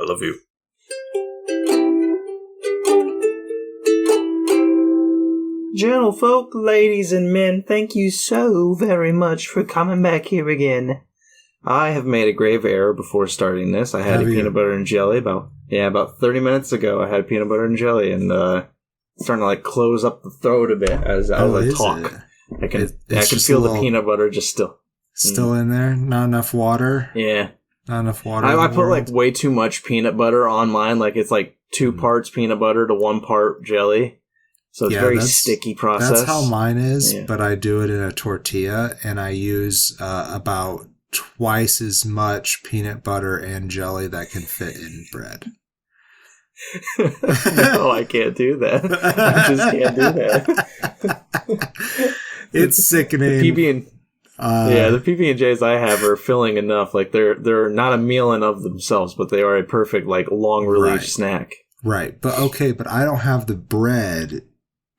I love you. Gentlefolk, ladies and men, thank you so very much for coming back here again. I have made a grave error before starting this. I had peanut butter and jelly about 30 minutes ago. I had peanut butter and jelly, and starting to close up the throat a bit as I talk. I can feel the peanut butter just still in there. Not enough water. Yeah, not enough water. I put way too much peanut butter on mine. It's 2 parts peanut butter to 1 part jelly. So it's very sticky process. That's how mine is, but I do it in a tortilla, and I use about twice as much peanut butter and jelly that can fit in bread. No, I can't do that. I just can't do that. It's sickening. The PB&Js I have are filling enough. They're not a meal in of themselves, but they are a perfect long relief snack. Right, but I don't have the bread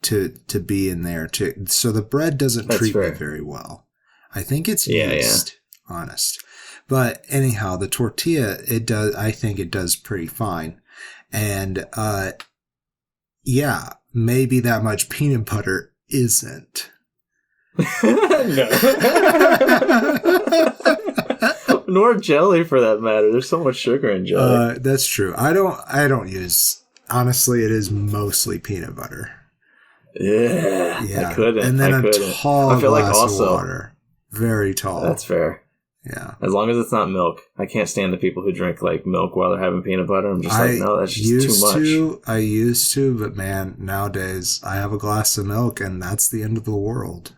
to be in there so the bread doesn't treat me very well. I think it's yeast, honest. But anyhow, the tortilla, I think it does pretty fine. And maybe that much peanut butter isn't. No. Nor jelly for that matter. There's so much sugar in jelly. That's true. I don't use, honestly, it is mostly peanut butter. Yeah. I couldn't. And then a tall glass of water. Very tall. That's fair. Yeah. As long as it's not milk. I can't stand the people who drink milk while they're having peanut butter. I'm just no, that's just too much. I used to, but man, nowadays I have a glass of milk and that's the end of the world.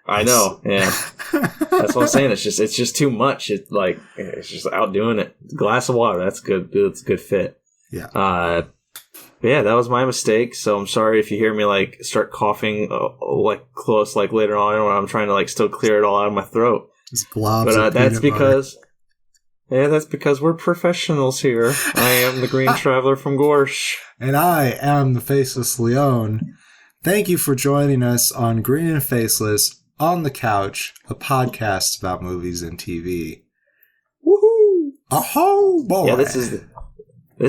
I know, yeah. That's what I'm saying. It's just too much. It's just outdoing it. Glass of water, that's good. It's a good fit. Yeah. Yeah, that was my mistake. So I'm sorry if you hear me start coughing close later on when I'm trying to still clear it all out of my throat. But that's because we're professionals here. I am the Green Traveler from Gorsh, and I am the Faceless Leone. Thank you for joining us on Green and Faceless on the Couch, a podcast about movies and TV. Woohoo! Oh boy! Yeah, this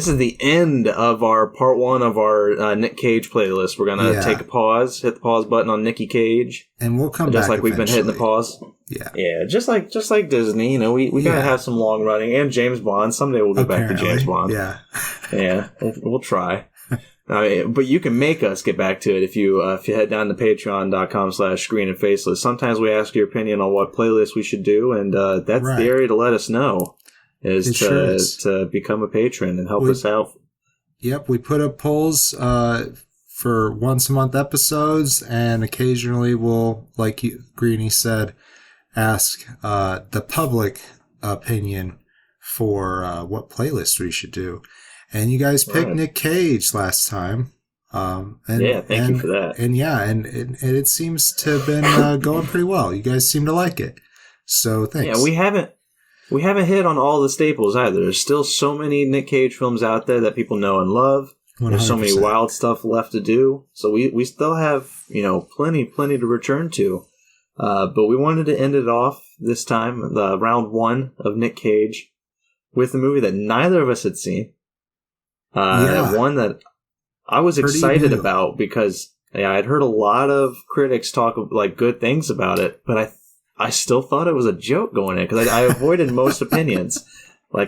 is the end of our part 1 of our Nick Cage playlist. We're gonna take a pause, hit the pause button on Nicky Cage, and we'll come back. Just like we've been hitting the pause. Yeah. Just like Disney. We gotta have some long running, and James Bond. Someday we'll get back to James Bond. Yeah. We'll try. But you can make us get back to it if you head down to patreon.com/screenandfaceless. Sometimes we ask your opinion on what playlist we should do, and that's the area to let us know. Is to become a patron and help us out. Yep, we put up polls for once a month episodes, and occasionally we'll, like Greenie said, ask the public opinion for what playlist we should do. And you guys picked Nick Cage last time. Thank you for that. And it seems to have been going pretty well. You guys seem to like it. So thanks. Yeah, we haven't hit on all the staples either. There's still so many Nick Cage films out there that people know and love. 100%. There's so many wild stuff left to do. So we still have, plenty to return to. But we wanted to end it off this time, the round 1 of Nick Cage, with a movie that neither of us had seen. One that I was excited about because I'd heard a lot of critics talk good things about it, but I still thought it was a joke going in because I avoided most opinions. I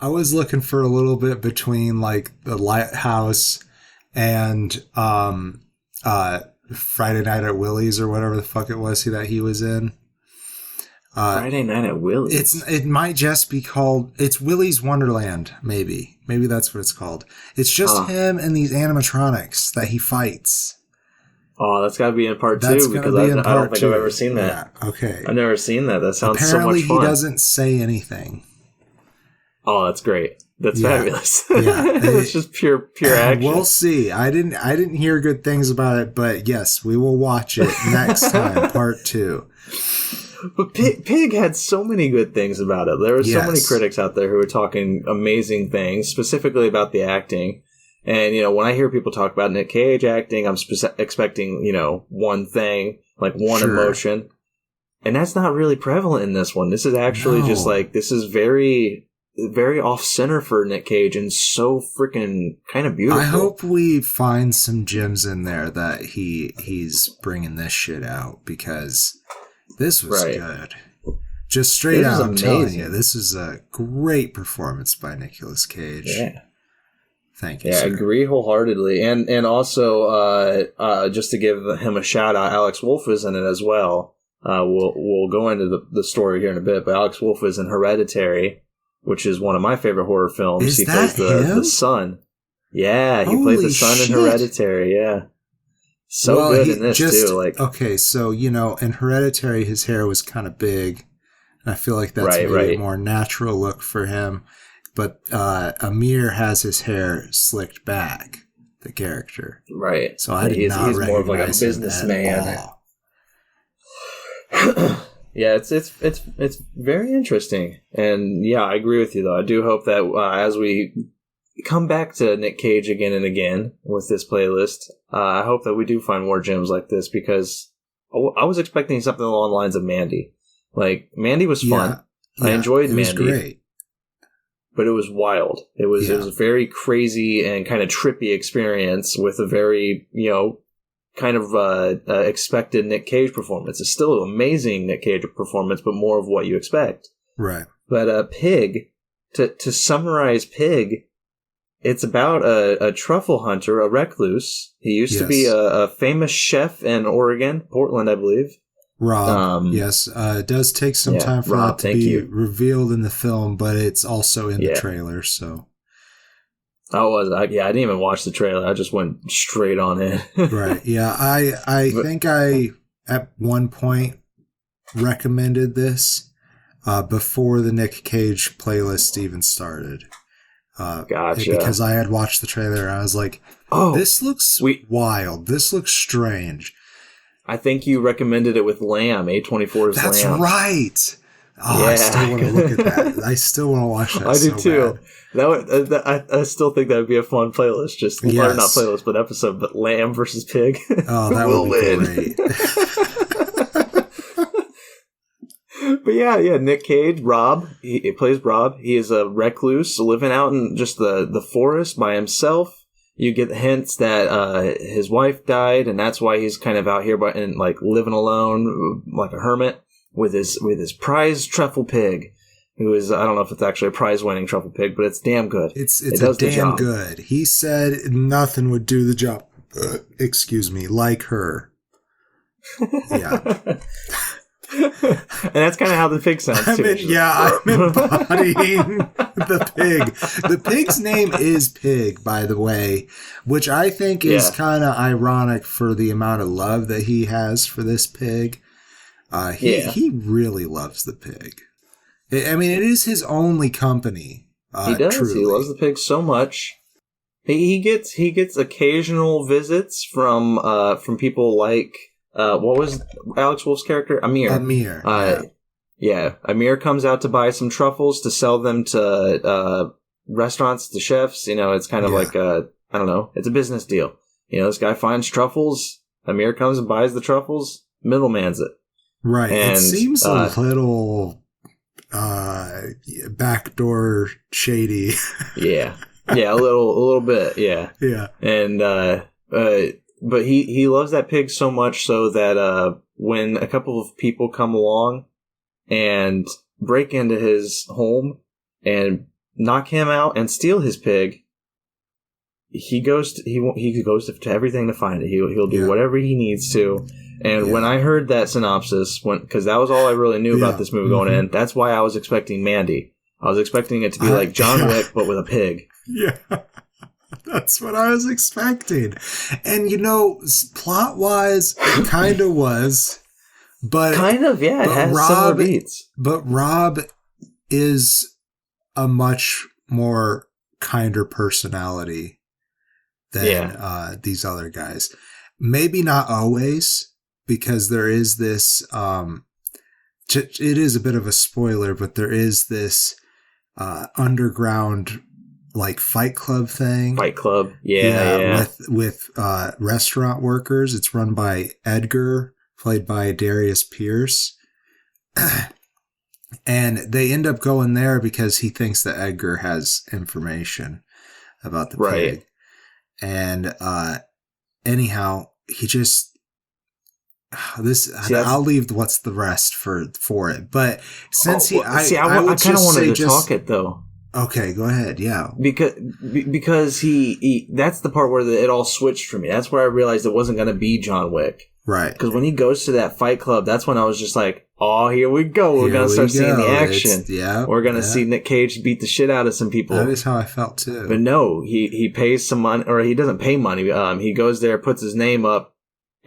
was looking for a little bit between The Lighthouse and Friday Night at Willie's or whatever the fuck it was that he was in. Friday Night at Willie's. It might just be called. It's Willy's Wonderland. Maybe that's what it's called. It's just him and these animatronics that he fights. Oh, that's got to be in part 2 because I don't think I've ever seen that. Yeah, okay. I've never seen that. That sounds Apparently so much fun. He doesn't say anything. Oh, that's great. That's fabulous. Yeah, it's just pure action. We'll see. I didn't hear good things about it, but yes, we will watch it next time, part 2. But Pig had so many good things about it. There were so many critics out there who were talking amazing things, specifically about the acting. And, when I hear people talk about Nick Cage acting, I'm expecting, one thing, one emotion. And that's not really prevalent in this one. This is actually just like, this is very, very off-center for Nick Cage and so freaking kind of beautiful. I hope we find some gems in there that he's bringing this shit out, because this was good. Just straight out, I'm telling you, this is a great performance by Nicolas Cage. Yeah. Thank you, Yeah, sir. I agree wholeheartedly. And also, just to give him a shout out, Alex Wolff is in it as well. We'll go into the story here in a bit, but Alex Wolff is in Hereditary, which is one of my favorite horror films. He plays the son. Yeah, he played the son in Hereditary, yeah. So good in this, too. Like, okay, so, you know, in Hereditary, his hair was kind of big. And I feel like that's maybe a more natural look for him. But Amir has his hair slicked back, the character. Right. So I did not recognize more of like a businessman. Yeah, it's very interesting. And yeah, I agree with you, though. I do hope that as we come back to Nick Cage again and again with this playlist, I hope that we do find more gems like this, because I was expecting something along the lines of Mandy. Like, Mandy was fun. Yeah, I enjoyed Mandy. It was great. But it was wild. It was a very crazy and kind of trippy experience with a very, you know, kind of expected Nick Cage performance. It's still an amazing Nick Cage performance, but more of what you expect. Right. But Pig, to summarize Pig, it's about a truffle hunter, a recluse. He used to be a famous chef in Oregon, Portland, I believe. Rob, yes. It does take some time for that to be revealed in the film, but it's also in the trailer, so. I didn't even watch the trailer. I just went straight on it. Right, yeah. I think I, at one point, recommended this before the Nick Cage playlist even started. Gotcha. Because I had watched the trailer and I was like, this looks wild. This looks strange. I think you recommended it with Lamb, A24's That's Lamb. That's right. Oh, yeah. I still want to look at that. I still want to watch that. I do too. I still think that would be a fun playlist. Just or not playlist, but episode. But Lamb versus Pig. Oh, that would be great. But yeah, Nick Cage, Rob. He plays Rob. He is a recluse living out in just the forest by himself. You get hints that his wife died, and that's why he's kind of out here and like living alone like a hermit with his prize truffle pig, who is, I don't know if it's actually a prize-winning truffle pig, but it's damn good. It's damn good. He said nothing would do the job. Excuse me, like her. Yeah. And that's kind of how the pig sounds, too. I'm embodying the pig. The pig's name is Pig, by the way, which I think is kind of ironic for the amount of love that he has for this pig. He really loves the pig. I mean, it is his only company. He does. Truly. He loves the pig so much. He gets occasional visits from people like what was Alex Wolff's character? Amir. Amir comes out to buy some truffles to sell them to restaurants, to chefs. You know, it's kind of like I don't know. It's a business deal. You know, this guy finds truffles. Amir comes and buys the truffles. Middlemans it. Right. And, it seems a little backdoor shady. Yeah, a little bit. Yeah. And but he loves that pig so much so that when a couple of people come along and break into his home and knock him out and steal his pig, he goes to everything to find it. He'll do whatever he needs to. And when I heard that synopsis, because that was all I really knew about this movie going in, that's why I was expecting Mandy. I was expecting it to be like John Wick, but with a pig. Yeah. That's what I was expecting. And, you know, plot-wise, it kind of was. But kind of, yeah. It has similar beats. But Rob is a much more kinder personality than these other guys. Maybe not always, because there is this... it is a bit of a spoiler, but there is this underground... like Fight Club thing. Fight Club, yeah. With restaurant workers. It's run by Edgar, played by Darius Pierce. And they end up going there because he thinks that Edgar has information about the pig. And anyhow, he just I'll leave what's the rest for it. But since I kind of wanted to talk it though. Okay, go ahead. Yeah, because he that's the part where it all switched for me. That's where I realized it wasn't going to be John Wick. Right. Because when he goes to that fight club, that's when I was just like, oh, here we go. We're going to start seeing the action. We're going to see Nick Cage beat the shit out of some people. That is how I felt, too. But no, he pays some money, or he doesn't pay money. He goes there, puts his name up,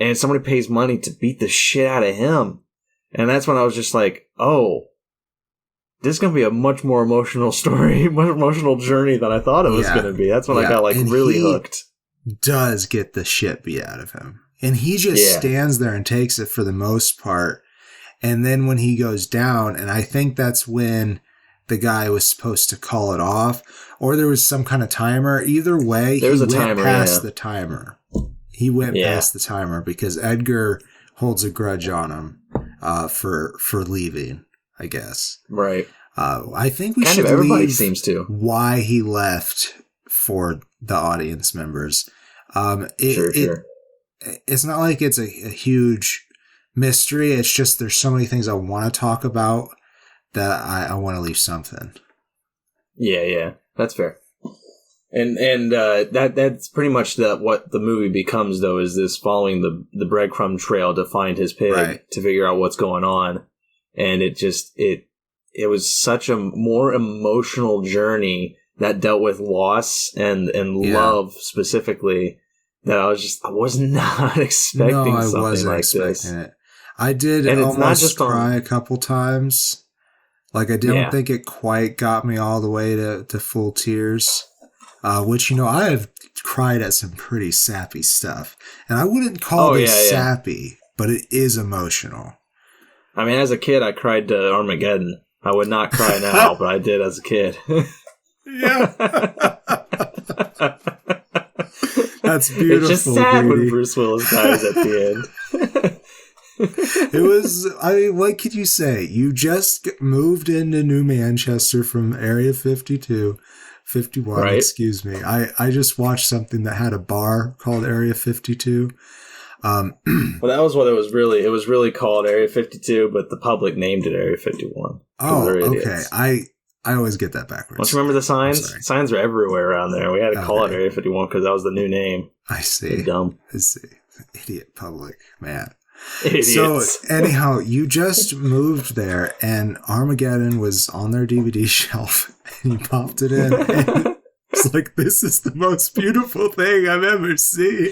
and somebody pays money to beat the shit out of him. And that's when I was just like, oh, this is going to be a much more emotional story, much emotional journey than I thought it was going to be. That's when I got really hooked. Does get the shit beat out of him. And he just stands there and takes it for the most part. And then when he goes down, and I think that's when the guy was supposed to call it off, or there was some kind of timer. Either way, he went past the timer. He went past the timer because Edgar holds a grudge on him for leaving, I guess. Right. I think we should everybody leave seems to. Why he left for the audience members. Sure. It's not like it's a huge mystery. It's just there's so many things I want to talk about that I want to leave something. Yeah, that's fair. And that's pretty much what the movie becomes, though, is this following the breadcrumb trail to find his pig, to figure out what's going on. And it was such a more emotional journey that dealt with loss and love specifically. That I was not expecting something like this. It. I did almost cry a couple times. Like, I didn't think it quite got me all the way to full tears. Which, I have cried at some pretty sappy stuff. And I wouldn't call this sappy, but it is emotional. I mean, as a kid, I cried to Armageddon. I would not cry now, but I did as a kid. Yeah. That's beautiful. It's just sad when Bruce Willis dies at the end. It was, what could you say? You just moved into New Manchester from Area 51, right? Excuse me. I just watched something that had a bar called Area 52. Well, that was what it was really called Area 52, but the public named it Area 51. Oh, okay. I always get that backwards. Don't you remember the signs? Signs are everywhere around there. We had to call it Area 51 because that was the new name. I see. You're dumb. I see. Idiot public, man. Idiots. So, anyhow, you just moved there, and Armageddon was on their DVD shelf, and you popped it in, and it's like, this is the most beautiful thing I've ever seen.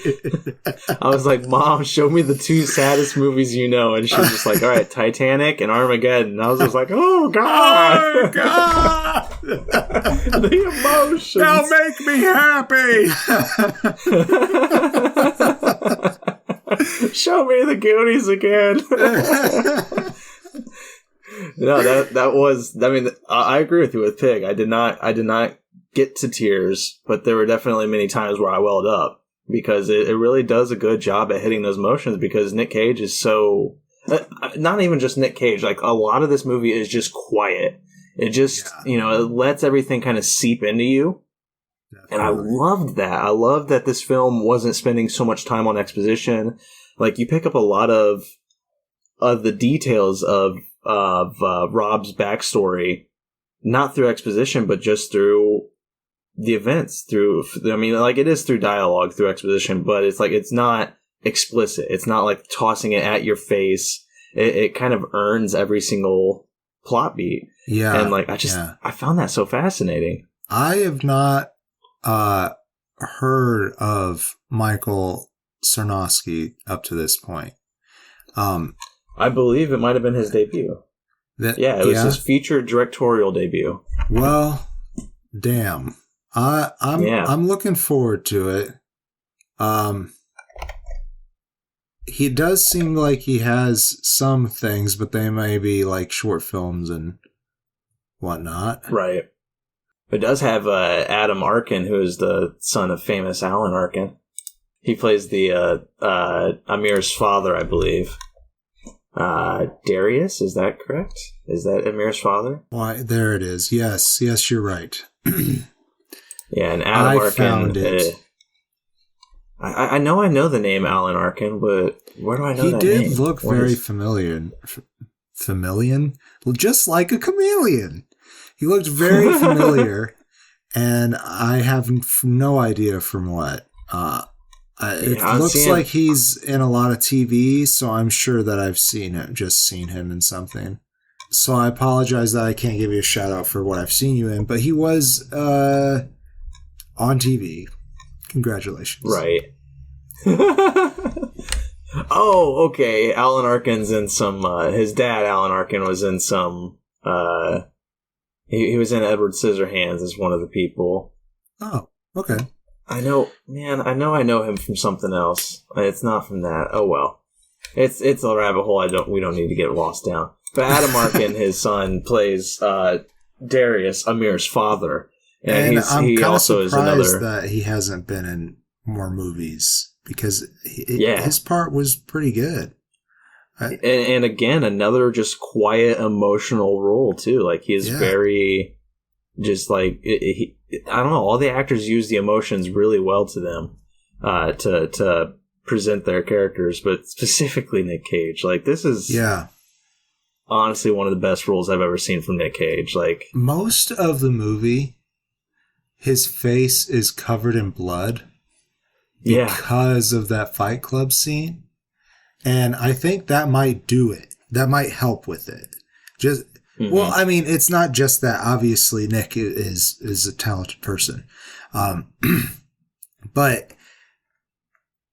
I was like, Mom, show me the two saddest movies you know. And she was just like, all right, Titanic and Armageddon. And I was just like, oh, God. Oh, God. The emotions. Now make me happy. Show me the Goonies again. No, that was, I mean, I agree with you with Pig. I did not get to tears, but there were definitely many times where I welled up because it really does a good job at hitting those emotions because Nick Cage is so, not even just Nick Cage, like a lot of this movie is just quiet. It just, it lets everything kind of seep into you. Definitely. And I loved that. I loved that this film wasn't spending so much time on exposition. Like, you pick up a lot of the details of Rob's backstory, not through exposition, but just through the events, it is through dialogue, through exposition, but it's like, it's not explicit. It's not like tossing it at your face. It kind of earns every single plot beat. Yeah. And I found that so fascinating. I have not heard of Michael Sarnowski up to this point. I believe it might have been his debut. It was his feature directorial debut. Well, damn. I'm looking forward to it. He does seem like he has some things, but they may be like short films and whatnot. Right. It does have Adam Arkin, who is the son of famous Alan Arkin. He plays the Amir's father, I believe. Darius, is that correct? Is that Amir's father? Why, there it is. Yes, you're right. Yeah, and Adam Arkin. Found it. I know the name Alan Arkin, but where do I know that name? He did look very familiar. Familiar? Just like a chameleon. He looked very familiar, and I have no idea from what. It looks like he's in a lot of TV, so I'm sure that I've seen him in something. So I apologize that I can't give you a shout out for what I've seen you in, but he was on TV. Congratulations. Right. Oh, okay. Alan Arkin's in some, his dad, Alan Arkin, was in some, he was in Edward Scissorhands as one of the people. Oh, okay. I know him from something else. It's not from that. Oh well. It's a rabbit hole we don't need to get lost down. But Adam Arkin, his son, plays Darius, Amir's father. And I'm kind of surprised that he hasn't been in more movies, because his part was pretty good. And again, another just quiet, emotional role too. Like he is very, just like I don't know. All the actors use the emotions really well to them to present their characters, but specifically Nick Cage. Like this is honestly one of the best roles I've ever seen from Nick Cage. Like most of the movie, his face is covered in blood because of that Fight Club scene. And I think that might do it. That might help with it. Well, I mean, it's not just that. Obviously, Nick is a talented person. But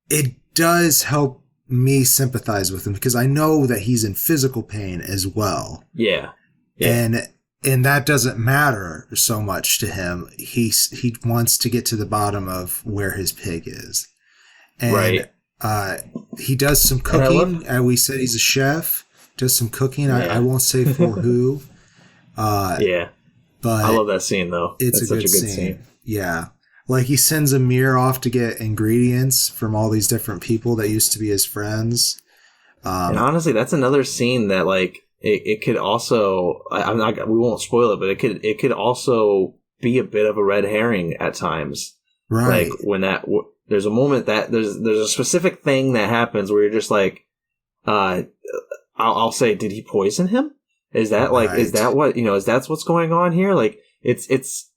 it does help me sympathize with him, because I know that he's in physical pain as well. Yeah. And that doesn't matter so much to him. He wants to get to the bottom of where his pig is. And he does some cooking. We said he's a chef. Does some cooking. I won't say for who. But I love that scene though. It's such a good scene. Yeah. Like he sends Amir off to get ingredients from all these different people that used to be his friends. And honestly, that's another scene that like it could also, we won't spoil it, but it could also be a bit of a red herring at times. Right. Like when there's a moment that there's a specific thing that happens where you're just like, I'll say, did he poison him? Is that like, is that what, is that's what's going on here? Like it's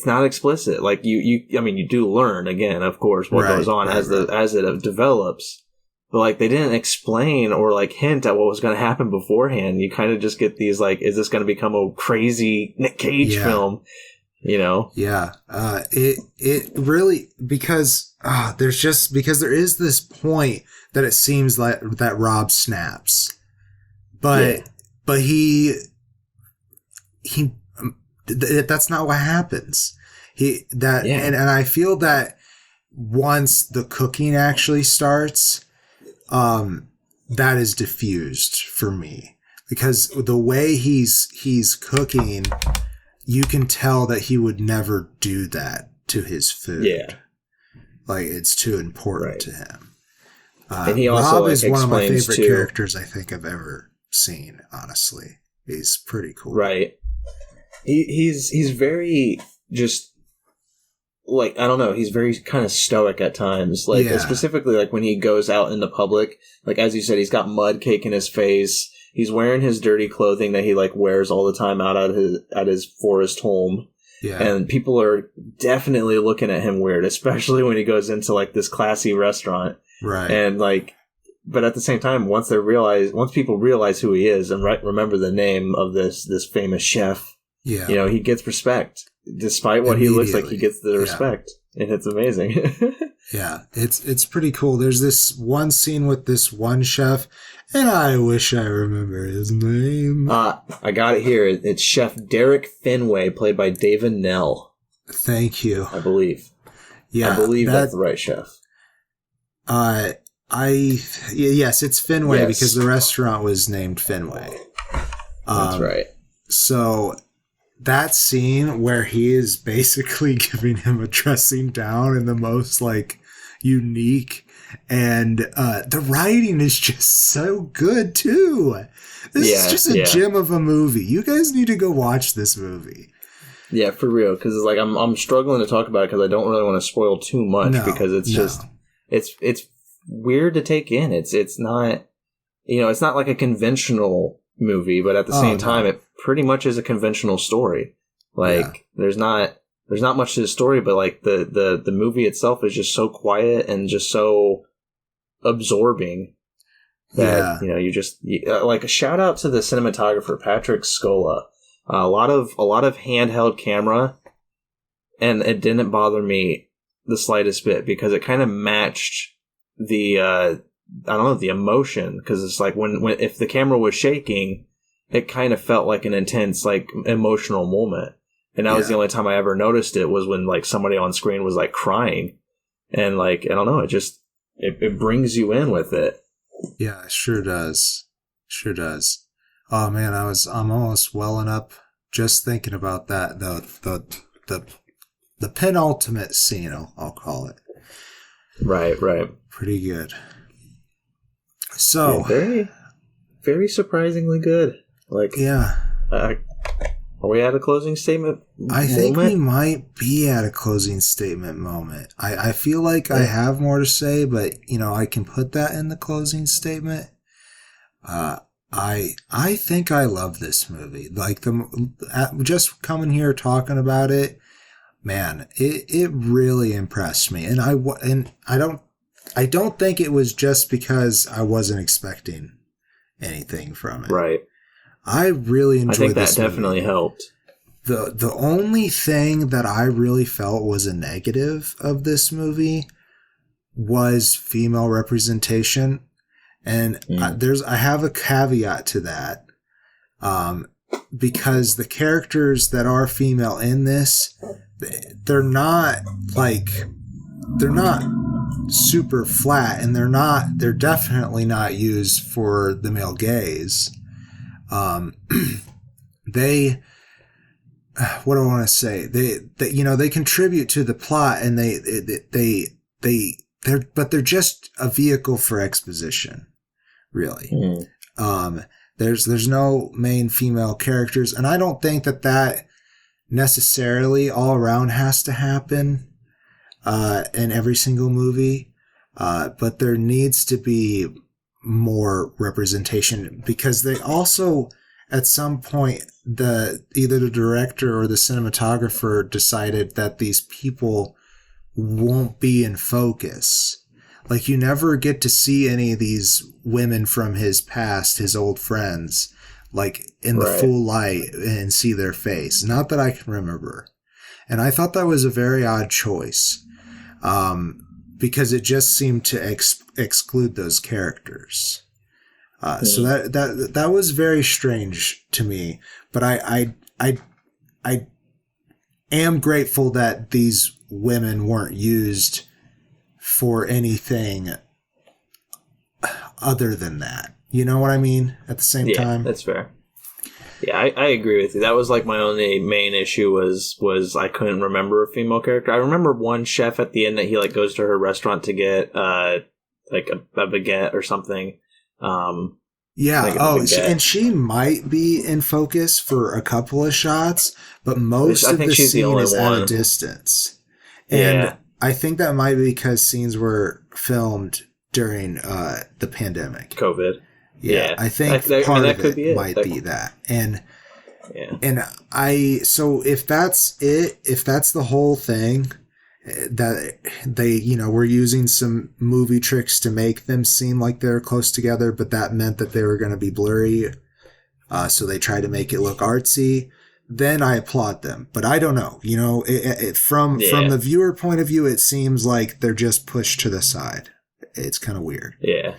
not explicit. Like you do learn again, of course, what goes on as it develops. But like they didn't explain or like hint at what was going to happen beforehand. You kind of just get these like, is this going to become a crazy Nick Cage film? Yeah. It really, because there is this point that it seems like that Rob snaps, but that's not what happens. And I feel that once the cooking actually starts, that is diffused for me, because the way he's cooking, you can tell that he would never do that to his food. Yeah. Like it's too important to him. And he also Rob is one of my favorite characters I think I've ever seen, honestly. He's pretty cool. Right. He's very just like, I don't know, he's very kind of stoic at times. Like specifically like when he goes out in the public, like as you said, he's got mud caking his face. He's wearing his dirty clothing that he like wears all the time out at his forest home. Yeah. And people are definitely looking at him weird, especially when he goes into like this classy restaurant. Right. And like, but at the same time, once people realize who he is and remember the name of this famous chef, he gets respect. Despite what he looks like, he gets the respect. And it's amazing. Yeah, it's pretty cool. There's this one scene with this one chef, and I wish I remember his name. I got it here. It's Chef Derek Finway, played by David Nell. Thank you. I believe. Yeah, I believe that's the right chef. Yes, it's Finway because the restaurant was named Finway. That's right. So that scene where he is basically giving him a dressing down in the most like unique And the writing is just so good, too. This is just a gem of a movie. You guys need to go watch this movie. Yeah, for real. Because it's like I'm struggling to talk about it because I don't really want to spoil too much because it's just it's weird to take in. It's not it's not like a conventional movie, but at the same time, it pretty much is a conventional story. Like there's not much to the story, but like the movie itself is just so quiet and just so absorbing that you just like a shout out to the cinematographer Patrick Scola. A lot of handheld camera, and it didn't bother me the slightest bit because it kind of matched the the emotion, because it's like when if the camera was shaking, it kind of felt like an intense like emotional moment. And that was the only time I ever noticed it was when like somebody on screen was like crying, and like I don't know, it brings you in with it. Yeah, it sure does. Sure does. Oh man, I'm almost welling up just thinking about that. The penultimate scene, I'll call it. Right. Pretty good. So very, very surprisingly good. Like are we at a closing statement? I think we might be at a closing statement moment. I feel like I have more to say, but I can put that in the closing statement. I think I love this movie. Like just coming here talking about it, man, it really impressed me. And I don't think it was just because I wasn't expecting anything from it. Right. I really enjoyed this movie. I think that definitely helped. The only thing that I really felt was a negative of this movie was female representation. And I have a caveat to that, because the characters that are female in this, they're not super flat, and they're definitely not used for the male gaze. They, what do I want to say? They contribute to the plot, and they're just a vehicle for exposition. Really. There's no main female characters, and I don't think that necessarily all around has to happen in every single movie, but there needs to be more representation, because they also at some point either the director or the cinematographer decided that these people won't be in focus. Like, you never get to see any of these women from his past, his old friends, like in the full light and see their face. Not that I can remember. And I thought that was a very odd choice, because it just seemed to exclude those characters. So that was very strange to me. But I am grateful that these women weren't used for anything other than that. You know what I mean? At the same time? Yeah, that's fair. Yeah, I agree with you. That was like my only main issue was I couldn't remember a female character. I remember one chef at the end that he like goes to her restaurant to get like a baguette or something. And she might be in focus for a couple of shots, but most of the scene is at a distance. And I think that might be because scenes were filmed during the pandemic. COVID. Yeah. I think part of it might be that. And so if that's it, if that's the whole thing, that they, were using some movie tricks to make them seem like they're close together, but that meant that they were going to be blurry. So they tried to make it look artsy. Then I applaud them, but I don't know. From the viewer point of view, it seems like they're just pushed to the side. It's kind of weird. Yeah,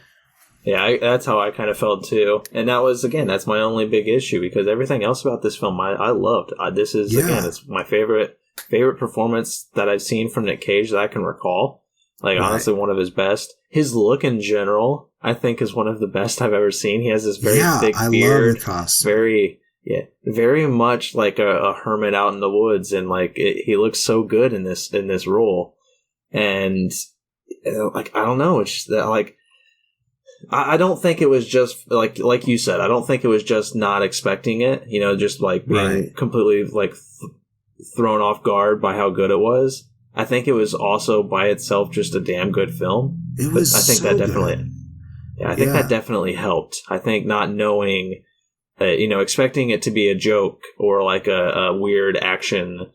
that's how I kind of felt too. And that's my only big issue, because everything else about this film I loved. This is again, it's my favorite performance that I've seen from Nick Cage that I can recall. Like honestly, one of his best. His look in general, I think, is one of the best I've ever seen. He has this very thick beard, love the costume. very much like a hermit out in the woods, and like he looks so good in this role. And like, I don't know. It's just that, like, I don't think it was just like you said. I don't think it was just not expecting it. You know, just like being completely like thrown off guard by how good it was. I think it was also by itself just a damn good film. It was. I think so that definitely. Good. Yeah, I think that definitely helped. I think not knowing, you know, expecting it to be a joke or like a weird action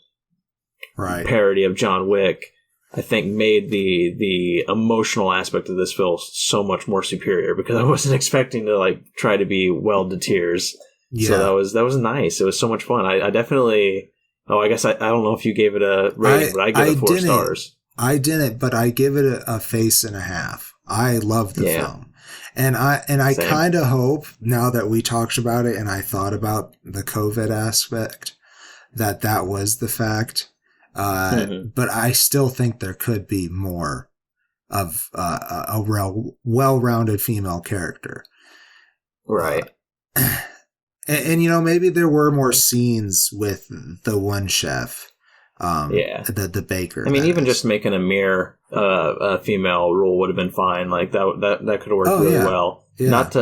parody of John Wick, I think made the emotional aspect of this film so much more superior, because I wasn't expecting to like try to be welled to tears. Yeah. So that was nice. It was so much fun. I definitely. Oh, I guess I don't know if you gave it a rating, but I give it 4 stars. I didn't, but I give it a face and a half. I love the film. And I kind of hope, now that we talked about it and I thought about the COVID aspect, that was the fact. But I still think there could be more of a well-rounded female character. Right. And, you know, maybe there were more scenes with the one chef, the baker. I mean, even just making a female role would have been fine. Like that could have worked really well. Yeah. Not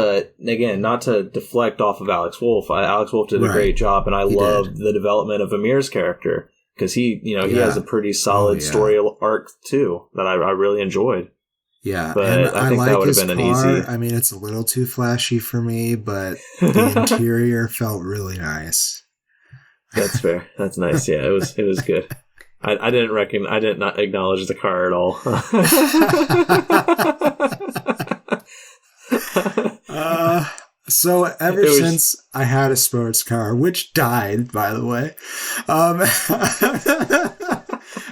to deflect off of Alex Wolff. Alex Wolff did a great job, and I loved the development of Amir's character, because he has a pretty solid story arc too that I really enjoyed. Yeah, but and I think that would have been an easy. I mean, it's a little too flashy for me, but the interior felt really nice. That's fair. That's nice. Yeah, it was good. I did not acknowledge the car at all. So ever since I had a sports car, which died, by the way,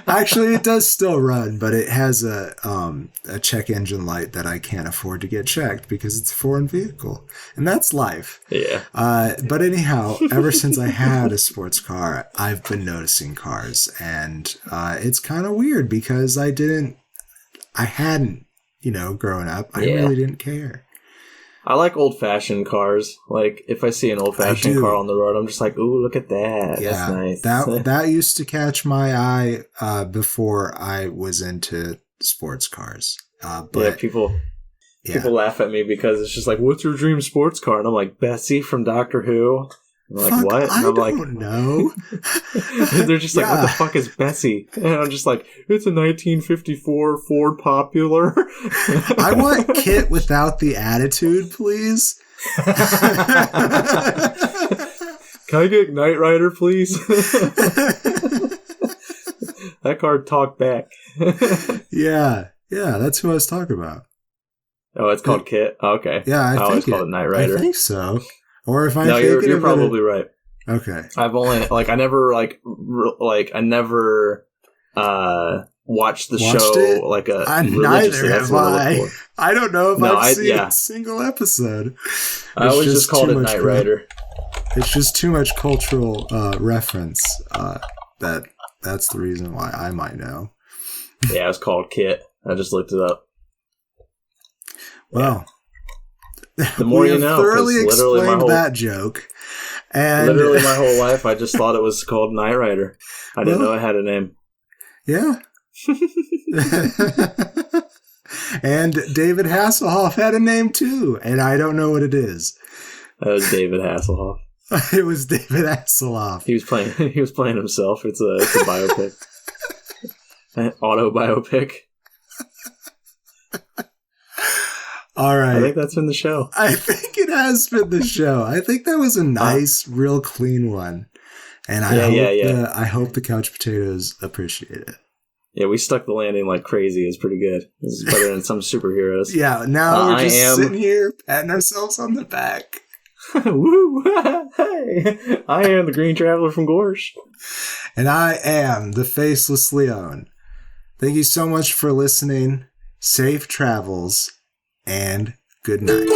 actually it does still run, but it has a check engine light that I can't afford to get checked because it's a foreign vehicle, and that's life. Yeah. But anyhow, ever since I had a sports car, I've been noticing cars, and it's kind of weird because I hadn't, you know, growing up, I really didn't care. I like old-fashioned cars. Like, if I see an old-fashioned car on the road, I'm just like, ooh, look at that. Yeah, that's nice. That used to catch my eye before I was into sports cars. But people laugh at me because it's just like, what's your dream sports car? And I'm like, Bessie from Doctor Who. I'm like, what? And I'm I don't know. They're just like, what the fuck is Bessie? And I'm just like, it's a 1954 Ford Popular. I want Kit without the attitude, please. Can I get Knight Rider, please? That car talked back. Yeah, that's who I was talking about. Oh, it's called Kit? Oh, okay. Yeah, I always call it Knight Rider. I think so. Or if I'm you're probably right. Okay. I've only I never watched the show it? like a neither have I. I don't know if I've seen a single episode. I always just called it Knight Rider. It's just too much cultural reference. That's the reason why I might know. Yeah, it's called Kit. I just looked it up. Well. The more you know, thoroughly explained that joke. And literally my whole life, I just thought it was called Knight Rider. I didn't know it had a name. Yeah. And David Hasselhoff had a name too, and I don't know what it is. That was David Hasselhoff. It was David Hasselhoff. He was playing himself. It's a biopic. An auto biopic. All right. I think that's been the show. I think it has been the show. I think that was a nice, real clean one. And I hope the couch potatoes appreciate it. Yeah, we stuck the landing like crazy. It's pretty good. This is better than some superheroes. Yeah, now we're just sitting here patting ourselves on the back. Woo! Hey! I am the Green Traveler from Gorsh. And I am the Faceless Leon. Thank you so much for listening. Safe travels. And good night.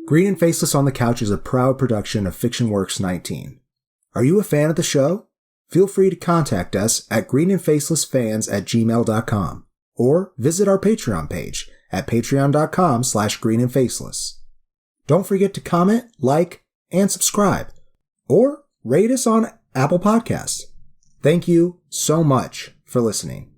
Green and Faceless on the Couch is a proud production of FictionWorks 19. Are you a fan of the show? Feel free to contact us at greenandfacelessfans@gmail.com or visit our Patreon page at patreon.com/greenandfaceless. Don't forget to comment, like, and subscribe, or rate us on Apple Podcasts. Thank you so much for listening.